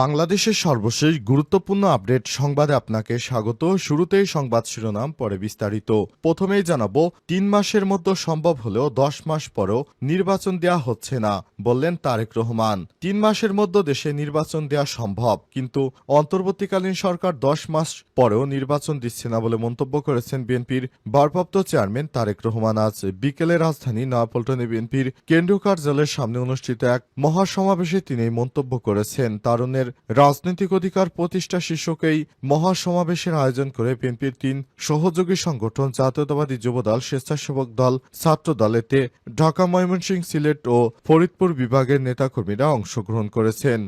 বাংলাদেশের সর্বশেষ গুরুত্বপূর্ণ আপডেট সংবাদে আপনাকে স্বাগত। শুরুতেই সংবাদ শিরোনাম, পরে বিস্তারিত। প্রথমেই জানাবো, ৩ মাসের মধ্যে সম্ভব হলেও ১০ মাস পরেও নির্বাচন দেয়া হচ্ছে না, বললেন তারেক রহমান। ৩ মাসের মধ্যে দেশে নির্বাচন দেয়া সম্ভব, কিন্তু অন্তর্বর্তীকালীন সরকার ১০ মাস পরেও নির্বাচন দিচ্ছে না বলে মন্তব্য করেছেন বিএনপির ভারপ্রাপ্ত চেয়ারম্যান তারেক রহমান। আজ বিকেলে রাজধানী নয়াপল্টনে বিএনপির কেন্দ্রীয় কার্যালয়ের সামনে অনুষ্ঠিত এক মহাসমাবেশে তিনি এই মন্তব্য করেছেন। তারুণ্যের রাজনৈতিক অধিকার প্রতিষ্ঠা শীর্ষক এই মহাসমাবেশের আয়োজন করে বিএনপির ৩ সহযোগী সংগঠন জাতীয়তাবাদী যুবদল, স্বেচ্ছাসেবক দল, ছাত্র দল, এতে ঢাকা, ময়মনসিংহ, সিলেট ও ফরিদপুর বিভাগের নেতাকর্মীরা অংশগ্রহণ করেছেন।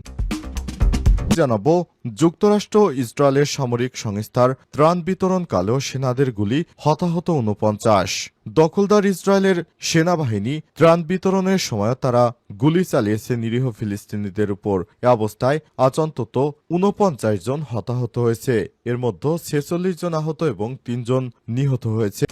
জানাবো, যুক্তরাষ্ট্র ইসরায়েলের সামরিক সংস্থার ত্রাণ বিতরণকালেও সেনাদের গুলি, হতাহত ৪৯। দখলদার ইসরায়েলের সেনাবাহিনী ত্রাণ বিতরণের সময় তারা গুলি চালিয়েছে নিরীহ ফিলিস্তিনিদের উপর। এ অবস্থায় আজ অন্তত ৪৯ জন হতাহত হয়েছে, এর মধ্যে ৪৬ জন আহত এবং ৩ জন নিহত হয়েছে।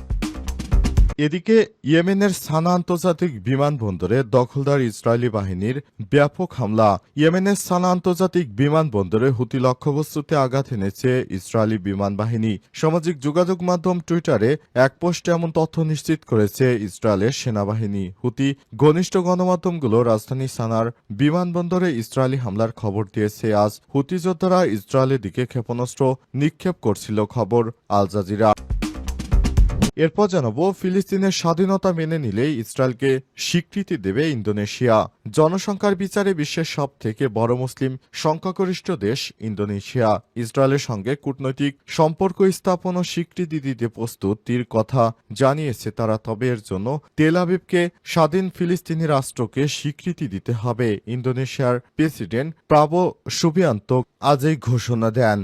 এদিকে ইয়েমেনের সানা আন্তর্জাতিক বিমানবন্দরে দখলদার ইসরায়েলি বাহিনীর ব্যাপক হামলা। ইয়েমেনের সানা আন্তর্জাতিক বিমানবন্দরে হুতি লক্ষ্যবস্তুতে আঘাত এনেছে ইসরায়েলি বিমান বাহিনী। সামাজিক যোগাযোগ মাধ্যম টুইটারে এক পোস্টে এমন তথ্য নিশ্চিত করেছে ইসরায়েলের সেনাবাহিনী। হুতি ঘনিষ্ঠ গণমাধ্যমগুলো রাজধানী সানার বিমানবন্দরে ইসরায়েলি হামলার খবর দিয়েছে। আজ হুতি যোদ্ধারা ইসরায়েলের দিকে ক্ষেপণাস্ত্র নিক্ষেপ করছিল, খবর আল জাজিরা। এরপর জানাবো, ফিলিস্তিনের স্বাধীনতা মেনে নিলেই ইসরায়েলকে স্বীকৃতি দেবে ইন্দোনেশিয়া। জনসংখ্যার বিচারে বিশ্বের সব থেকে বড় মুসলিম সংখ্যাগরিষ্ঠ দেশ ইন্দোনেশিয়া ইসরায়েলের সঙ্গে কূটনৈতিক সম্পর্ক স্থাপন ও স্বীকৃতি দিতে প্রস্তুতির কথা জানিয়েছে তারা। তবে এর জন্য তেল আবিবকে স্বাধীন ফিলিস্তিনি রাষ্ট্রকে স্বীকৃতি দিতে হবে। ইন্দোনেশিয়ার প্রেসিডেন্ট প্রাবো সুবিয়ান্তো আজ এই ঘোষণা দেন।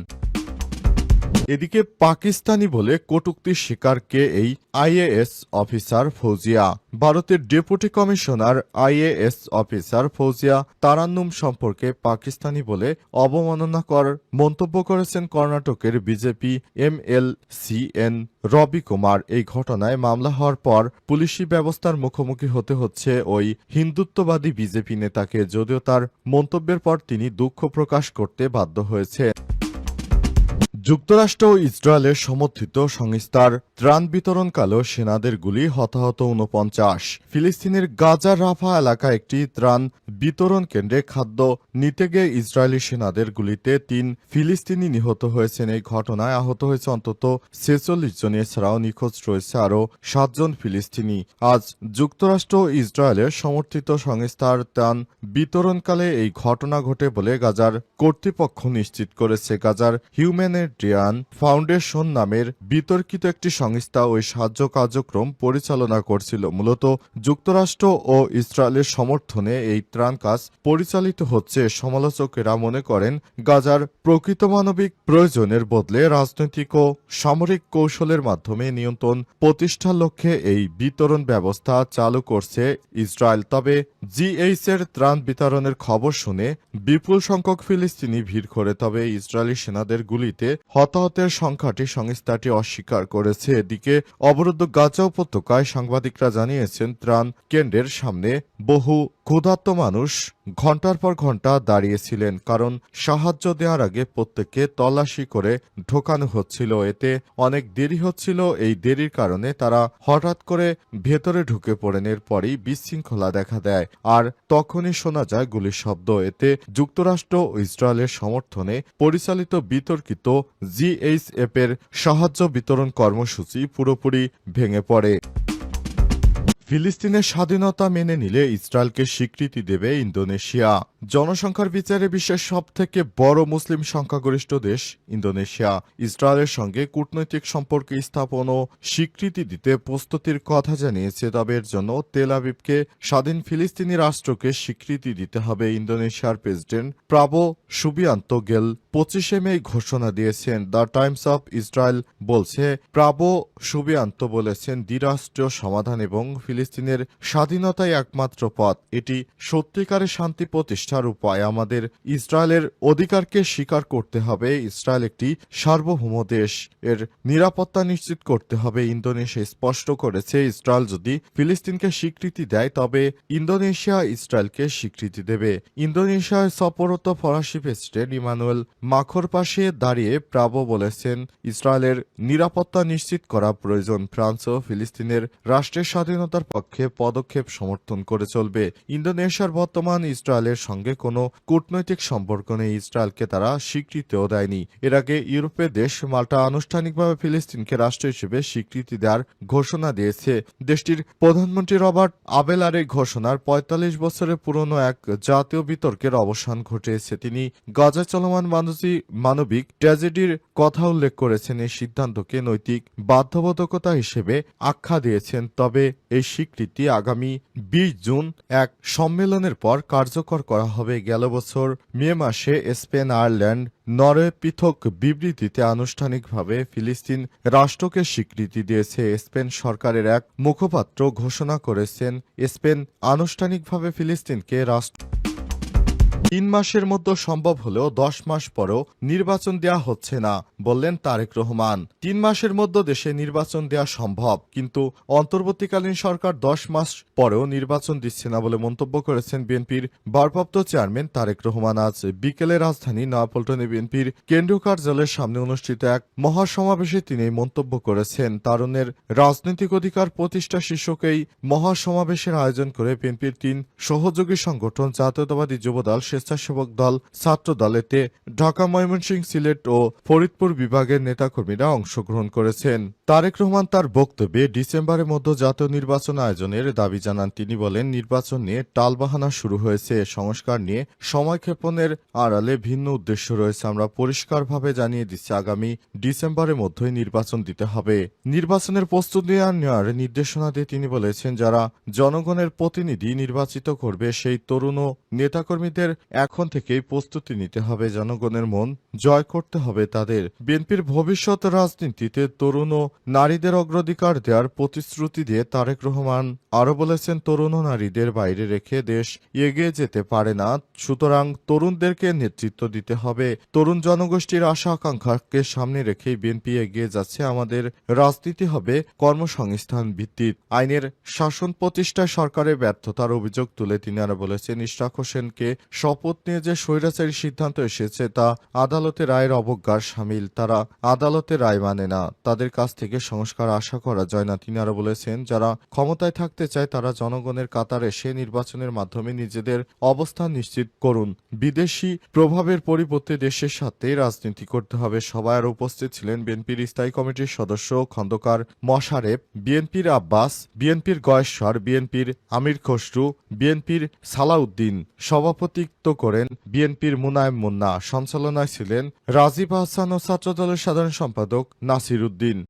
এদিকে পাকিস্তানি বলে কটূক্তির শিকার কে এই আইএএস অফিসার ফৌজিয়া। ভারতের deputy commissioner IAS officer Fauzia Tarannum সম্পর্কে পাকিস্তানি বলে অবমাননাকর মন্তব্য করেছেন কর্ণাটকের বিজেপি এমএলসিএন রবি কুমার। এই ঘটনায় মামলা হওয়ার পর পুলিশি ব্যবস্থার মুখোমুখি হতে হচ্ছে ওই হিন্দুত্ববাদী বিজেপি নেতাকে, যদিও তার মন্তব্যের পর তিনি দুঃখ প্রকাশ করতে বাধ্য হয়েছে। যুক্তরাষ্ট্র ও ইসরায়েলের সমর্থিত সংস্থার ত্রাণ বিতরণকালেও সেনাদের গুলি, হতাহত ৪৯। ফিলিস্তিনের গাজার রাফা এলাকায় একটি ত্রাণ বিতরণ কেন্দ্রে খাদ্য নিতে গিয়ে ইসরায়েলি সেনাদের গুলিতে ৩ ফিলিস্তিনি নিহত হয়েছেন। এই ঘটনায় আহত হয়েছে অন্তত ৪৬ জন। এছাড়াও নিখোঁজ রয়েছে আরও ৭ জন ফিলিস্তিনি। আজ যুক্তরাষ্ট্র ও ইসরায়েলের সমর্থিত সংস্থার ত্রাণ বিতরণকালে এই ঘটনা ঘটে বলে গাজার কর্তৃপক্ষ নিশ্চিত করেছে। গাজার হিউম্যানিটেরিয়ান ফাউন্ডেশন নামের বিতর্কিত একটি সংস্থা ওই সাহায্য কার্যক্রম পরিচালনা করছিল। মূলত যুক্তরাষ্ট্র ও ইসরায়েলের সমর্থনে এই ত্রাণ কাজ পরিচালিত হচ্ছে। সমালোচকেরা মনে করেন, গাজার প্রকৃত মানবিক প্রয়োজনের বদলে রাজনৈতিক ও সামরিক কৌশলের মাধ্যমে নিয়ন্ত্রণ প্রতিষ্ঠার লক্ষ্যে এই বিতরণ ব্যবস্থা চালু করছে ইসরায়েল। তবে জিএইচ এর ত্রাণ বিতরণের খবর শুনে বিপুল সংখ্যক ফিলিস্তিনি ভিড় করে, তবে ইসরায়েলি সেনাদের গুলিতে হতাহতের সংখ্যাটি সংস্থাটি অস্বীকার করেছে। এদিকে অবরুদ্ধ গাজা উপত্যকায় সাংবাদিকরা জানিয়েছেন, ত্রাণ কেন্দ্রের সামনে বহু ক্ষুধার্ত মানুষ ঘণ্টার পর ঘণ্টা দাঁড়িয়েছিলেন, কারণ সাহায্য দেওয়ার আগে প্রত্যেককে তল্লাশি করে ঢোকানো হচ্ছিল। এতে অনেক দেরি হচ্ছিল। এই দেরির কারণে তারা হঠাৎ করে ভেতরে ঢুকে পড়েন। এরপরই বিশৃঙ্খলা দেখা দেয়, আর তখনই শোনা যায় গুলির শব্দ। এতে যুক্তরাষ্ট্র ও ইসরায়েলের সমর্থনে পরিচালিত বিতর্কিত জিএইচএফ এর সাহায্য বিতরণ কর্মসূচি পুরোপুরি ভেঙে পড়ে। ফিলিস্তিনের স্বাধীনতা মেনে নিলে ইসরায়েলকে স্বীকৃতি দেবে ইন্দোনেশিয়া। জনসংখ্যার বিচারে বিশ্বের সব থেকে বড় মুসলিম সংখ্যাগরিষ্ঠ দেশ ইন্দোনেশিয়া ইসরায়েলের সঙ্গে কূটনৈতিক সম্পর্ক স্থাপন ও স্বীকৃতি দিতে প্রস্তুতির কথা জানিয়েছে। তবে এর জন্য তেল আবিবকে স্বাধীন ফিলিস্তিনি রাষ্ট্রকে স্বীকৃতি দিতে হবে। ইন্দোনেশিয়ার প্রেসিডেন্ট প্রাবো সুবিয়ান্তো গেল ২৫ মে ঘোষণা দিয়েছেন। দ্য টাইমস অফ ইসরায়েল বলছে, প্রাবো সুবিয়ান্তো বলেছেন, দ্বিরাষ্ট্রীয় সমাধান এবং ফিলিস্তিনের স্বাধীনতাই একমাত্র পথ। এটি সত্যিকারের শান্তি প্রতিষ্ঠা প্রতিষ্ঠার উপায় আমাদের ইসরায়েলের অধিকারকে স্বীকার করতে হবে। ইসরায়েল একটি সার্বভৌম দেশ, এর নিরাপত্তা নিশ্চিত করতে হবে। ইন্দোনেশিয়া স্পষ্ট করেছে ইসরায়েল যদি ফিলিস্তিনকে স্বীকৃতি দেয় তবে ইন্দোনেশিয়া ইসরায়েলকে স্বীকৃতি দেবে। ইন্দোনেশিয়ায় সফররত ফরাসি প্রেসিডেন্ট ইমানুয়েল মাখোর পাশে দাঁড়িয়ে প্রাভো বলেছেন ইসরায়েলের নিরাপত্তা নিশ্চিত করা প্রয়োজন। ফ্রান্সও ফিলিস্তিনের রাষ্ট্রের স্বাধীনতার পক্ষে পদক্ষেপ সমর্থন করে চলবে। ইন্দোনেশিয়ার বর্তমান ইসরায়েলের সঙ্গে কোনো কূটনৈতিক সম্পর্ক নেই। ইসরায়েলকে তারা স্বীকৃতিও দেয়নি। এর আগে ইউরোপের দেশ মাল্টা আনুষ্ঠানিকভাবে ফিলিস্তিনকে রাষ্ট্র হিসেবে স্বীকৃতি দেওয়ার ঘোষণা দিয়েছে। দেশটির প্রধানমন্ত্রী রবার্ট আবেলার এই ঘোষণার ৪৫ বছরের পুরনো এক জাতীয় বিতর্কের অবসান ঘটেছে। তিনি গাজায় চলমান মানবিক ট্র্যাজেডির কথা উল্লেখ করেছেন। এই সিদ্ধান্তকে নৈতিক বাধ্যবাধকতা হিসেবে আখ্যা দিয়েছেন। তবে এই স্বীকৃতি আগামী ২০ জুন এক সম্মেলনের পর কার্যকর করা হবে। গেল বছর মে মাসে স্পেন, আয়ারল্যান্ড, নরওয়ে পৃথক বিবৃতিতে আনুষ্ঠানিকভাবে ফিলিস্তিন রাষ্ট্রকে স্বীকৃতি দিয়েছে। স্পেন সরকারের এক মুখপাত্র ঘোষণা করেছেন স্পেন আনুষ্ঠানিকভাবে ফিলিস্তিনকে রাষ্ট্র ৩ মাসের মধ্যে সম্ভব হলেও ১০ মাস পরেও নির্বাচন দেয়া হচ্ছে না, বললেন তারেক রহমান। ৩ মাসের মধ্যে দেশে নির্বাচন দেয়া সম্ভব, কিন্তু অন্তর্বর্তীকালীন সরকার ১০ মাস পরেও নির্বাচন দিচ্ছে না বলে মন্তব্য করেছেন বিএনপির ভারপ্রাপ্ত চেয়ারম্যান তারেক রহমান। আজ বিকেলে রাজধানী নয়াপল্টনে বিএনপির কেন্দ্রীয় কার্যালয়ের সামনে অনুষ্ঠিত এক মহাসমাবেশে তিনি এই মন্তব্য করেছেন। তারুণের রাজনৈতিক অধিকার প্রতিষ্ঠা শীর্ষক এই মহাসমাবেশের আয়োজন করে বিএনপির ৩ সহযোগী সংগঠন জাতীয়তাবাদী যুবদল, স্বেচ্ছাসেবক দল, ছাত্র দল, এতে ঢাকা, ময়মনসিংহ, সিলেট ও ফরিদপুর বিভাগের নেতাকর্মীরা অংশগ্রহণ করেছেন। তারেক রহমান তার বক্তব্যে ডিসেম্বরের মধ্যে জাতীয় নির্বাচন আয়োজনের দাবি জানান। তিনি বলেন, নির্বাচন নিয়ে টালবাহানা শুরু হয়েছে, সংস্কার নিয়ে সময়ক্ষেপণের আড়ালে ভিন্ন উদ্দেশ্য রয়েছে। আমরা পরিষ্কারভাবে জানিয়ে দিচ্ছি, আগামী ডিসেম্বরের মধ্যেই নির্বাচন দিতে হবে। নির্বাচনের প্রস্তুতি নেওয়ার নির্দেশনা দিয়ে তিনি বলেছেন, যারা জনগণের প্রতিনিধি নির্বাচিত করবে সেই তরুণ ও নেতাকর্মীদের এখন থেকেই প্রস্তুতি নিতে হবে। জনগণের মন জয় করতে হবে তাদের। বিএনপির ভবিষ্যৎ রাজনীতিতে তরুণ ও নারীদের অগ্রাধিকার দেওয়ার প্রতিশ্রুতি দিয়ে তারেক রহমান আরও বলেছেন, তরুণ ও নারীদের বাইরে রেখে দেশ এগিয়ে যেতে পারে না। সুতরাং তরুণদেরকে নেতৃত্ব দিতে হবে। তরুণ জনগোষ্ঠীর আশা আকাঙ্ক্ষাকে সামনে রেখেই বিএনপি এগিয়ে যাচ্ছে। আমাদের রাজনীতি হবে কর্মসংস্থান ভিত্তিক। আইনের শাসন প্রতিষ্ঠায় সরকারের ব্যর্থতার অভিযোগ তুলে তিনি আরও বলেছেন, ইশরাক হোসেনকে শপথ নিয়ে যে স্বৈরাচারী সিদ্ধান্ত এসেছে তা আদালতের রায়ের অবজ্ঞার শামিল। তারা আদালতের রায় মানে না, তাদের কাছ থেকে সংস্কার আশা করা যায় না। তিনি আরও বলেছেন, যারা ক্ষমতায় থাকতে চায় তারা জনগণের কাতারে এসে নির্বাচনের মাধ্যমে নিজেদের অবস্থান নিশ্চিত করুন। বিদেশি প্রভাবের পরিবর্তে দেশের সাথে রাজনীতি করতে হবে। সবাই আরও উপস্থিত ছিলেন বিএনপির স্থায়ী কমিটির সদস্য খন্দকার মোশারেফ, বিএনপির আব্বাস, বিএনপির গয়েশ্বর, বিএনপির আমির খসরু, বিএনপির সালাউদ্দিন। সভাপতিত্ব করেন বিএনপির মুনায়েম মুন্না। সঞ্চালনায় ছিলেন রাজীব আহসান ও ছাত্রদলের সাধারণ সম্পাদক নাসির উদ্দিন।